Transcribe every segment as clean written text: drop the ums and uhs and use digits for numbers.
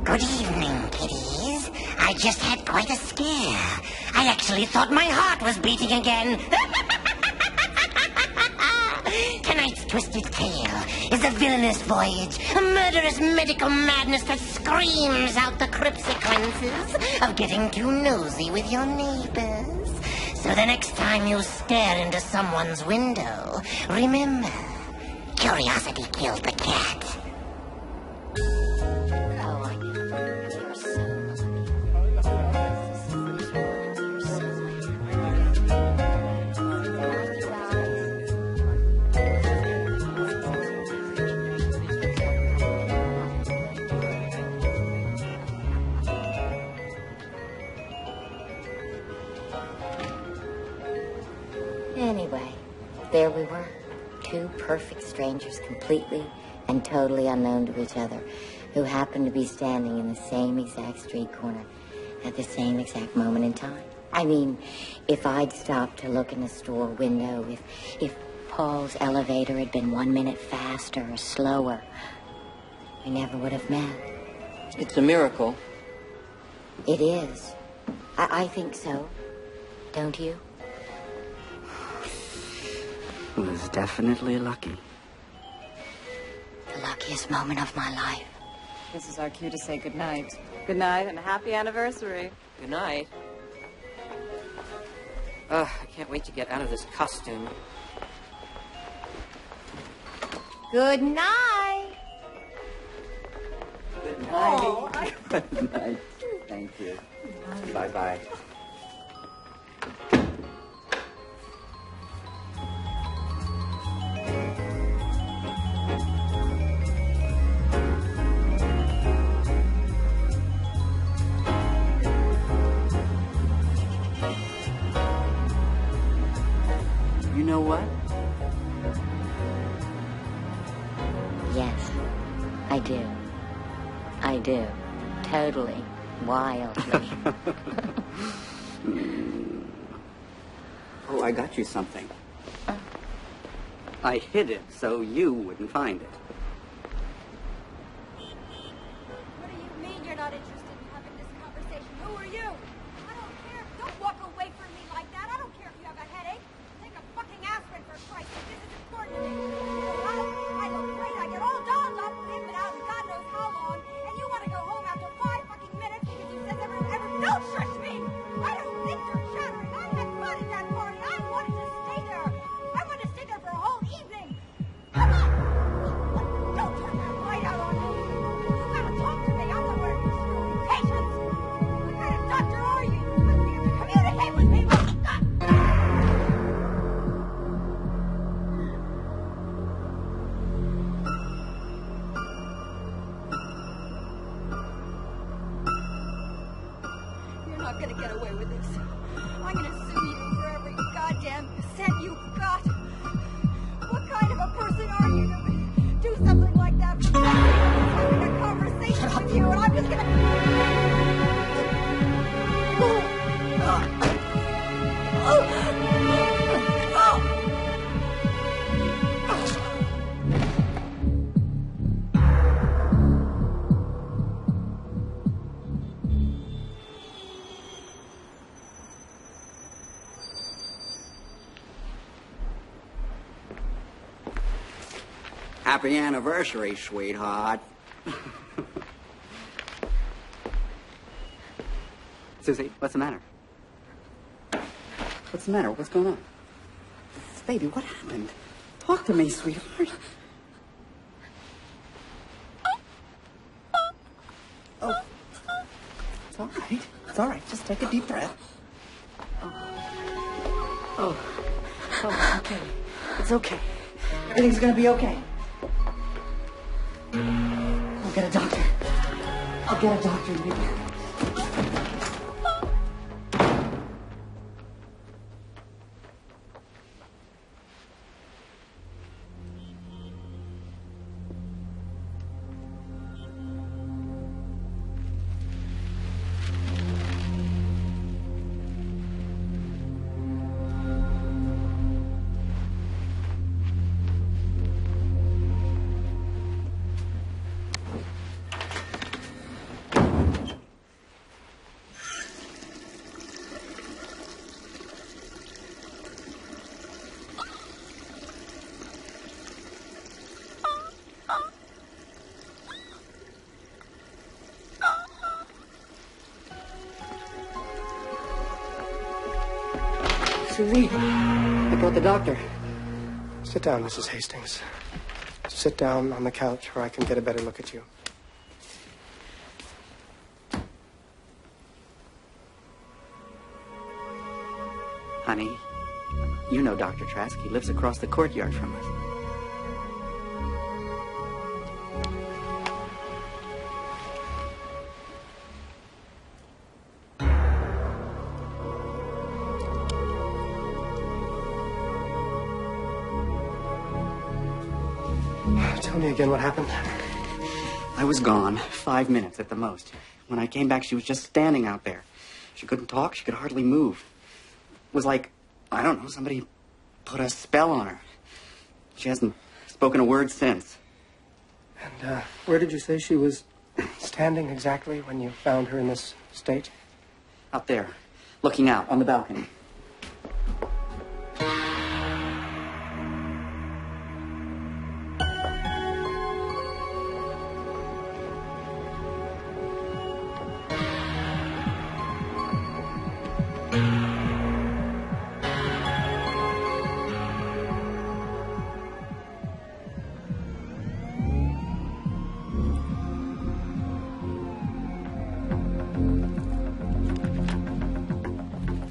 Good evening, kiddies. I just had quite a scare. I actually thought my heart was beating again. Tonight's twisted tale is a villainous voyage, a murderous medical madness that screams out the Crypt sequences of getting too nosy with your neighbors. So the next time you stare into someone's window, remember, curiosity killed the cat. Anyway, there we were. Two perfect strangers, completely and totally unknown to each other, who happened to be standing in the same exact street corner at the same exact moment in time. I mean, if I'd stopped to look in the store window, if Paul's elevator had been 1 minute faster or slower, we never would have met. It's a miracle. It is. I think so. Don't you? It was definitely lucky. The luckiest moment of my life. This is our cue to say goodnight. Good night and a happy anniversary. Good night. I can't wait to get out of this costume. Good night. Good night. Oh, Good night. Thank you. Bye-bye. You know what? Yes, I do. I do. Totally. Wildly. Oh, I got you something. I hid it so you wouldn't find it. What do you mean you're not interested in having this conversation? Who are you? I don't care. Don't walk away from me like that. I don't care if you have a headache. Take a fucking aspirin for Christ's sake. This is important to me. I look great. I get all dolled up. We've been out God knows how long. And you want to go home after 5 fucking minutes because you said ever don't shush me. I don't think you're chattering. I had fun at that party. I wanted to stay there. I wanted to stay there for a whole evening. Come on. Don't turn that light out on me. You gotta talk to me. I'm the one who's screwing patients. What kind of doctor are you? You must be able to communicate with people. You're not gonna get away with this. I'm gonna sue you for every goddamn cent you've got. What kind of a person are you that would do something like that? I'm having a conversation with you, and I'm just gonna. Happy anniversary, sweetheart. Susie, what's the matter? What's the matter? What's going on? Baby, what happened? Talk to me, sweetheart. Oh. It's all right. It's all right. Just take a deep breath. Oh, it's okay. It's okay. Everything's gonna be okay. I'll get a doctor. I'll get a doctor and be back. Susie, I brought the doctor. Sit down, Mrs. Hastings. Sit down on the couch where I can get a better look at you. Honey, you know Dr. Trask. He lives across the courtyard from us. Tell me again what happened. I was gone 5 minutes at the most. When I came back, she was just standing out there. She couldn't talk. She could hardly move. It was like, I don't know, somebody put a spell on her. She hasn't spoken a word since. And where did you say she was standing exactly when you found her in this state? Out there, looking out on the balcony.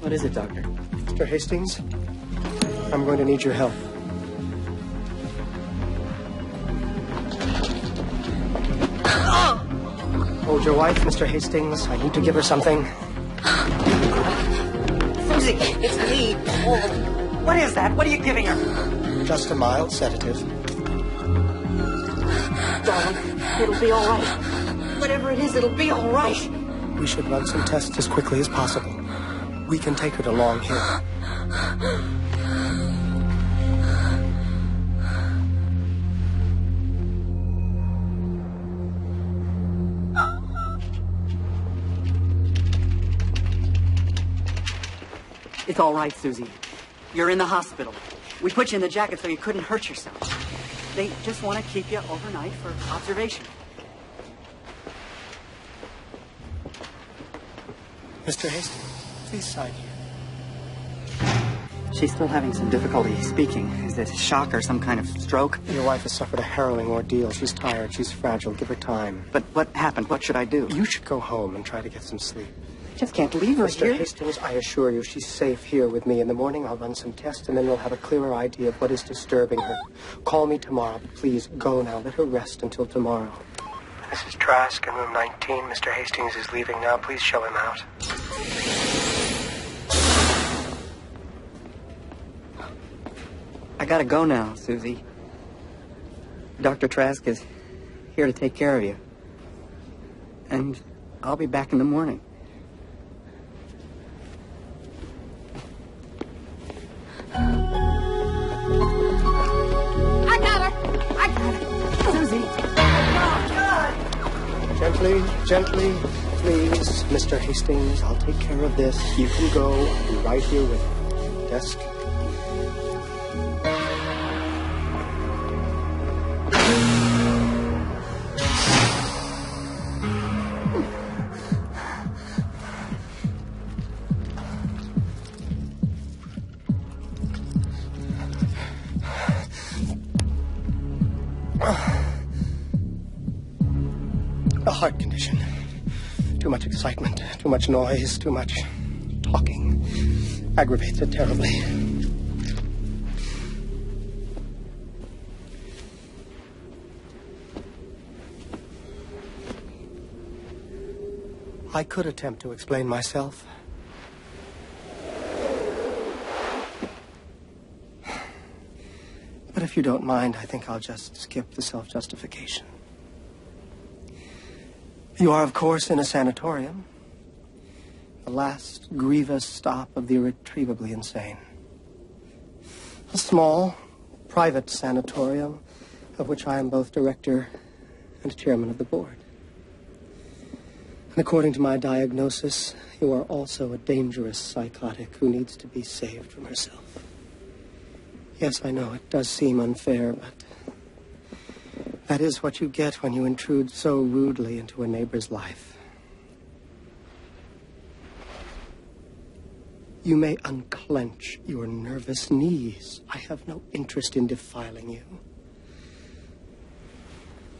What is it, Doctor? Mr. Hastings, I'm going to need your help. Hold your wife, Mr. Hastings. I need to give her something. Susie, it's me. Oh, what is that? What are you giving her? Just a mild sedative. Darling, it'll be all right. Whatever it is, it'll be all right. We should run some tests as quickly as possible. We can take her to Long Hill. It's all right, Susie. You're in the hospital. We put you in the jacket so you couldn't hurt yourself. They just want to keep you overnight for observation. Mr. Hastings, please sign here. She's still having some difficulty speaking. Is it shock or some kind of stroke? Your wife has suffered a harrowing ordeal. She's tired. She's fragile. Give her time. But what happened? What should I do? You should go home and try to get some sleep. I just can't leave her Mr. here. Hastings, I assure you, she's safe here with me. In the morning, I'll run some tests, and then we'll have a clearer idea of what is disturbing her. Call me tomorrow, but please go now. Let her rest until tomorrow. Mrs. Trask in room 19. Mr. Hastings is leaving now. Please show him out. I gotta go now, Susie. Dr. Trask is here to take care of you. And I'll be back in the morning. I got her! Susie! Gently, gently, please, Mr. Hastings. I'll take care of this. You can go. I'll be right here with you. Desk. A heart condition. Too much excitement, too much noise, too much talking. Aggravates it terribly. I could attempt to explain myself. But if you don't mind, I think I'll just skip the self-justification. You are, of course, in a sanatorium. The last grievous stop of the irretrievably insane. A small, private sanatorium of which I am both director and chairman of the board. And according to my diagnosis, you are also a dangerous psychotic who needs to be saved from herself. Yes, I know it does seem unfair, but that is what you get when you intrude so rudely into a neighbor's life. You may unclench your nervous knees. I have no interest in defiling you.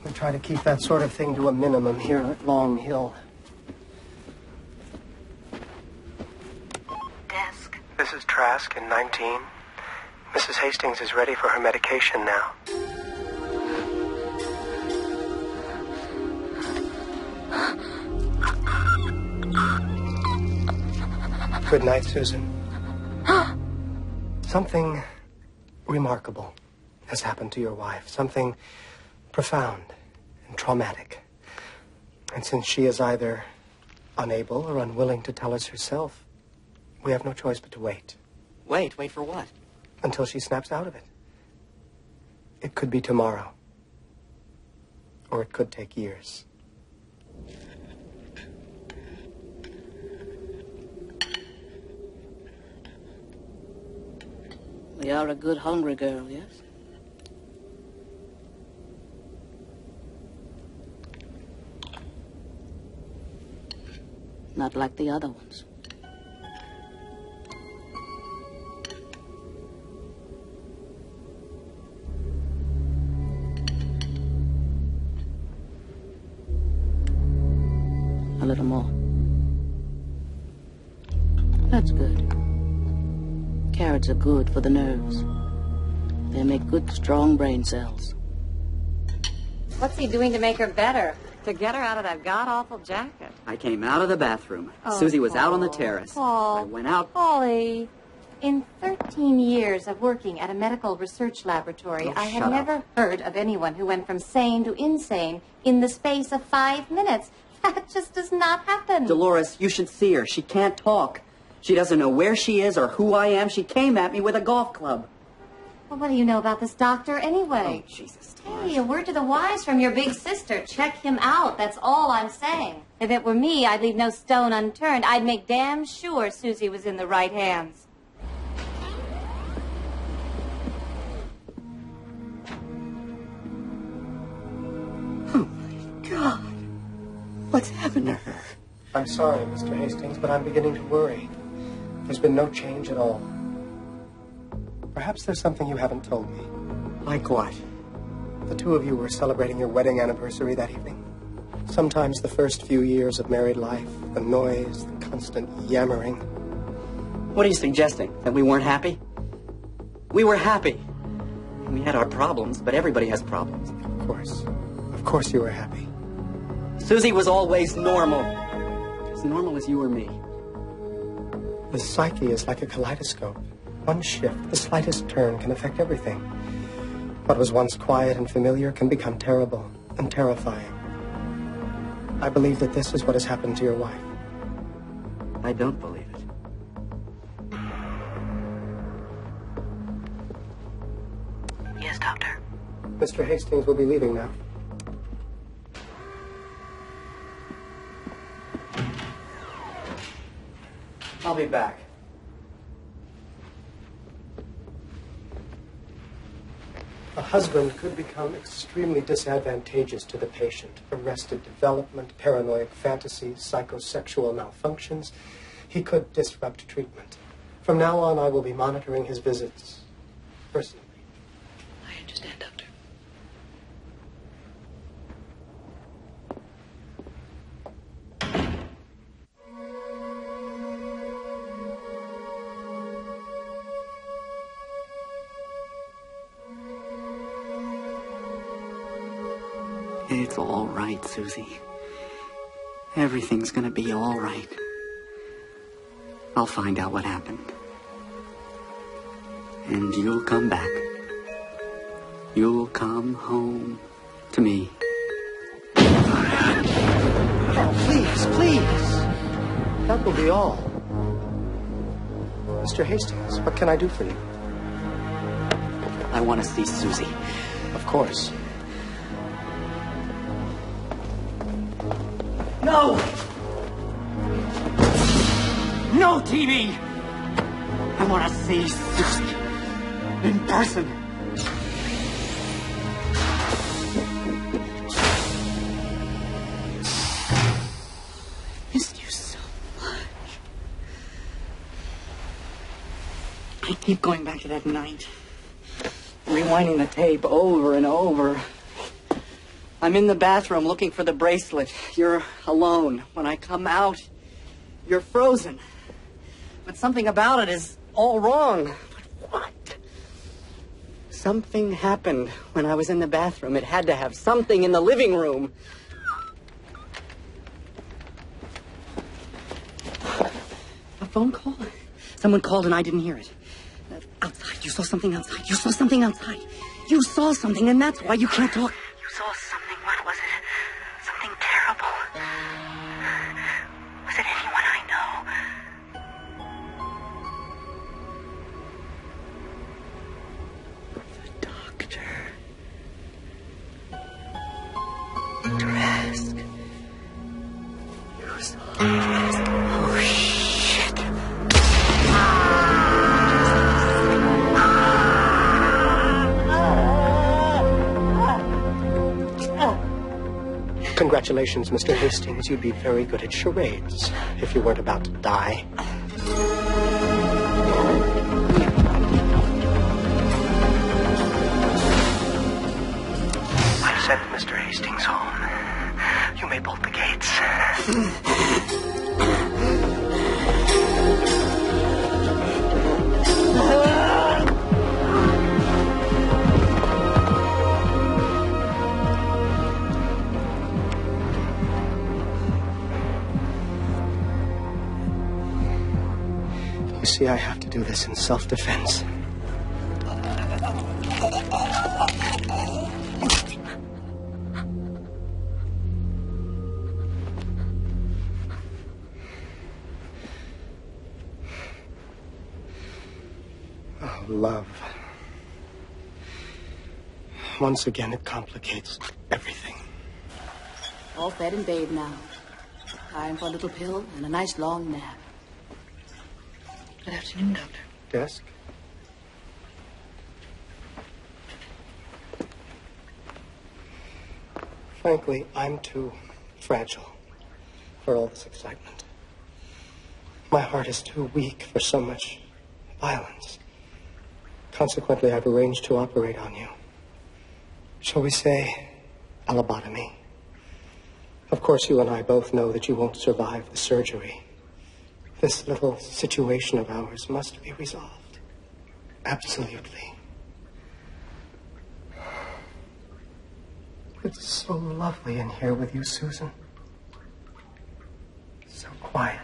We try to keep that sort of thing to a minimum here at Long Hill. Desk. This is Trask in 19. Mrs. Hastings is ready for her medication now. Good night, Susan. Something remarkable has happened to your wife. Something profound and traumatic. And since she is either unable or unwilling to tell us herself, we have no choice but to wait. Wait for what? Until she snaps out of it. It could be tomorrow. Or it could take years. We are a good hungry girl, yes? Not like the other ones. A little more. That's good. Carrots are good for the nerves. They make good, strong brain cells. What's he doing to make her better? To get her out of that god-awful jacket? I came out of the bathroom. Oh, Susie was out on the Paul. terrace. Paul. I went out. Paulie. In 13 years of working at a medical research laboratory, Oh, I have shut never up. heard of anyone who went from sane to insane in the space of 5 minutes. That just does not happen. Dolores, you should see her. She can't talk. She doesn't know where she is or who I am. She came at me with a golf club. Well, what do you know about this doctor anyway? Oh, Jesus. Hey, a word to the wise from your big sister. Check him out. That's all I'm saying. If it were me, I'd leave no stone unturned. I'd make damn sure Susie was in the right hands. Oh, my God. What's happened to her? I'm sorry, Mr. Hastings, but I'm beginning to worry. There's been no change at all. Perhaps there's something you haven't told me. Like what? The two of you were celebrating your wedding anniversary that evening. Sometimes the first few years of married life, the noise, the constant yammering. What are you suggesting? That we weren't happy? We were happy. We had our problems, but everybody has problems. Of course. Of course you were happy. Susie was always normal. As normal as you or me. The psyche is like a kaleidoscope. One shift, the slightest turn can affect everything. What was once quiet and familiar can become terrible and terrifying. I believe that this is what has happened to your wife. I don't believe it. Yes, Doctor. Mr. Hastings will be leaving now. I'll be back. A husband could become extremely disadvantageous to the patient. Arrested development, paranoid fantasies, psychosexual malfunctions. He could disrupt treatment. From now on, I will be monitoring his visits personally. I understand, Doctor. It's all right, Susie. Everything's gonna be all right. I'll find out what happened. And you'll come back. You'll come home to me. Oh, please, please. That will be all. Mr. Hastings, what can I do for you? I want to see Susie. Of course. No! No TV! I want to see Susie in person. Missed you so much. keep going back to that night. Rewinding the tape over and over. I'm in the bathroom looking for the bracelet. You're alone. When I come out, you're frozen. But something about it is all wrong. But what? Something happened when I was in the bathroom. It had to have something in the living room. A phone call? Someone called and I didn't hear it. Outside. You saw something outside. You saw something outside. You saw something, and that's why you can't talk. You saw something. What was it? Something terrible. Was it anyone I know? The doctor. Trask. You saw Trask. Oh, shit. Congratulations, Mr. Hastings. You'd be very good at charades if you weren't about to die. I sent Mr. Hastings home. You may bolt the gates. You see, I have to do this in self-defense. Oh, love. Once again, it complicates everything. All fed and bathed now. Time for a little pill and a nice long nap. Good afternoon, Doctor. Desk? Frankly, I'm too fragile for all this excitement. My heart is too weak for so much violence. Consequently, I've arranged to operate on you. Shall we say, a lobotomy? Of course, you and I both know that you won't survive the surgery. This little situation of ours must be resolved. Absolutely. It's so lovely in here with you, Susan. So quiet.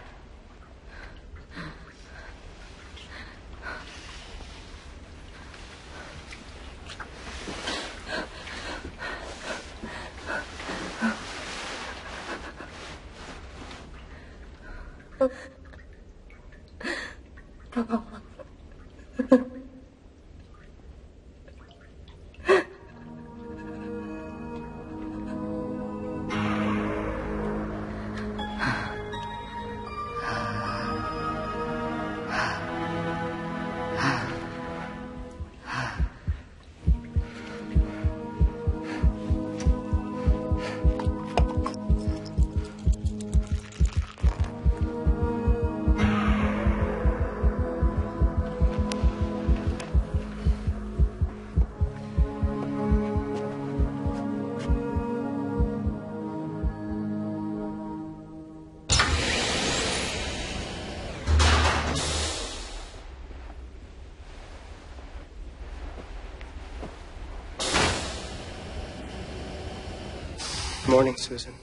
Morning, Susan.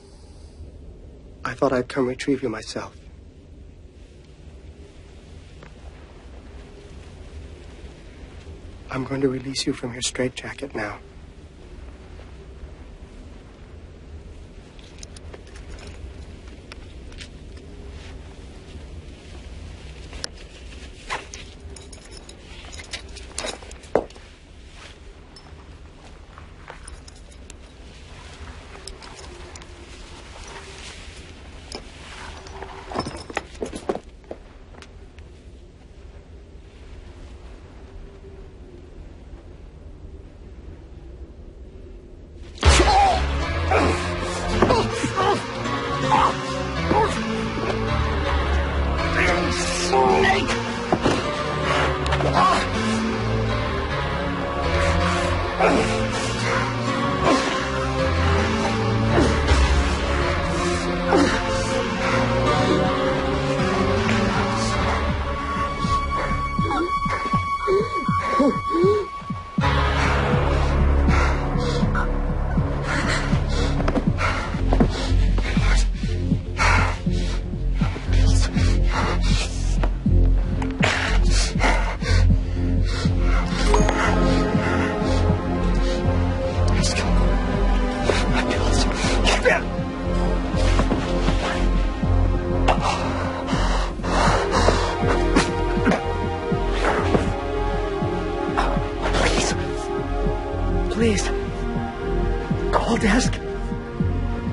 I thought I'd come retrieve you myself. I'm going to release you from your straitjacket now.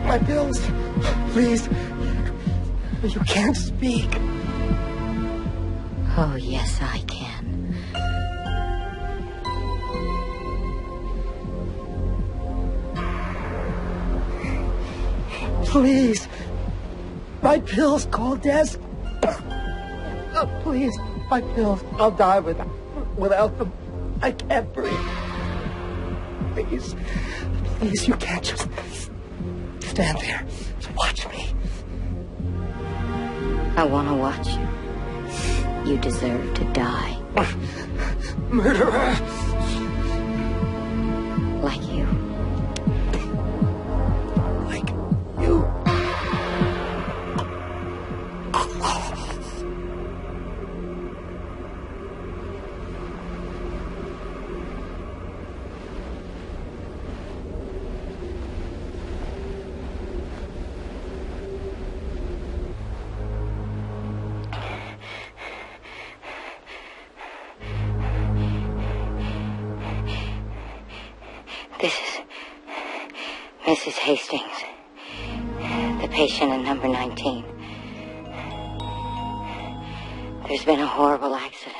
My pills. Please. You can't speak. Oh, yes, I can. Please. My pills. Call desk. Please. My pills. I'll die without them. I can't breathe. Please. Please, you can't just stand there. Watch me. I want to watch you. You deserve to die. Murderer! Like you. Like you. This is Mrs. Hastings, the patient in number 19. There's been a horrible accident.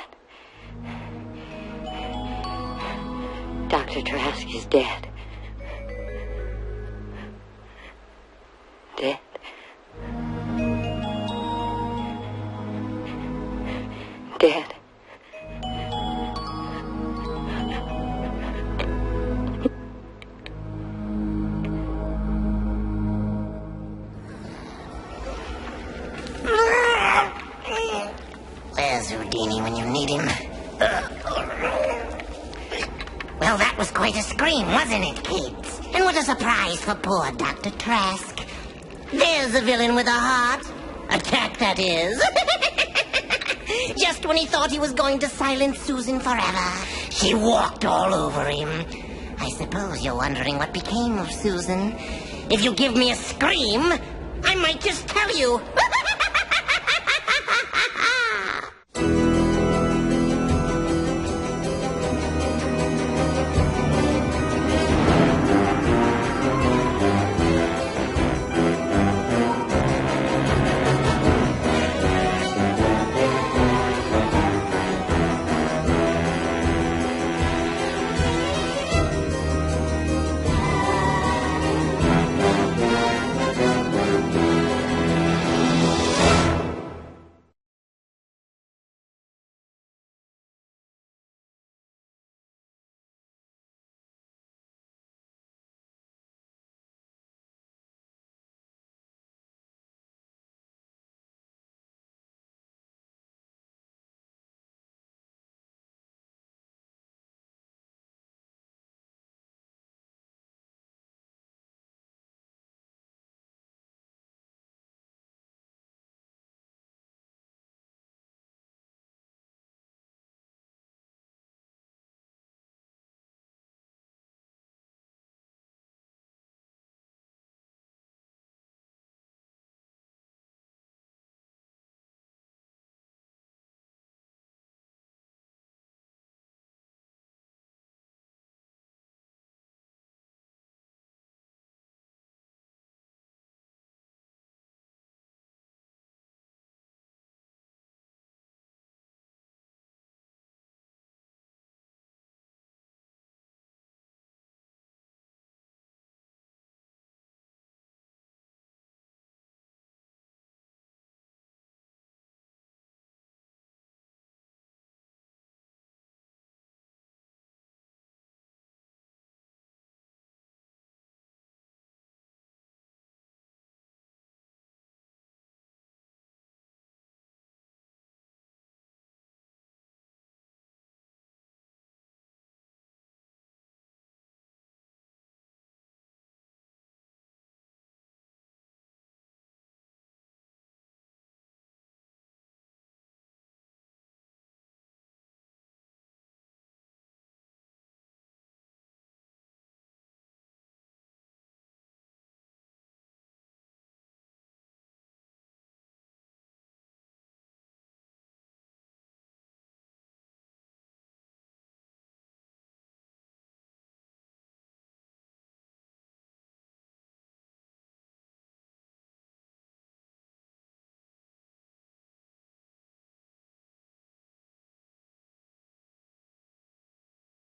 Dr. Trask is dead. Dead. Dead. Where's Houdini when you need him? Well, that was quite a scream, wasn't it, kids? And what a surprise for poor Dr. Trask. There's the villain with a heart. Attack, that is. Just when he thought he was going to silence Susan forever, she walked all over him. I suppose you're wondering what became of Susan. If you give me a scream, I might just tell you.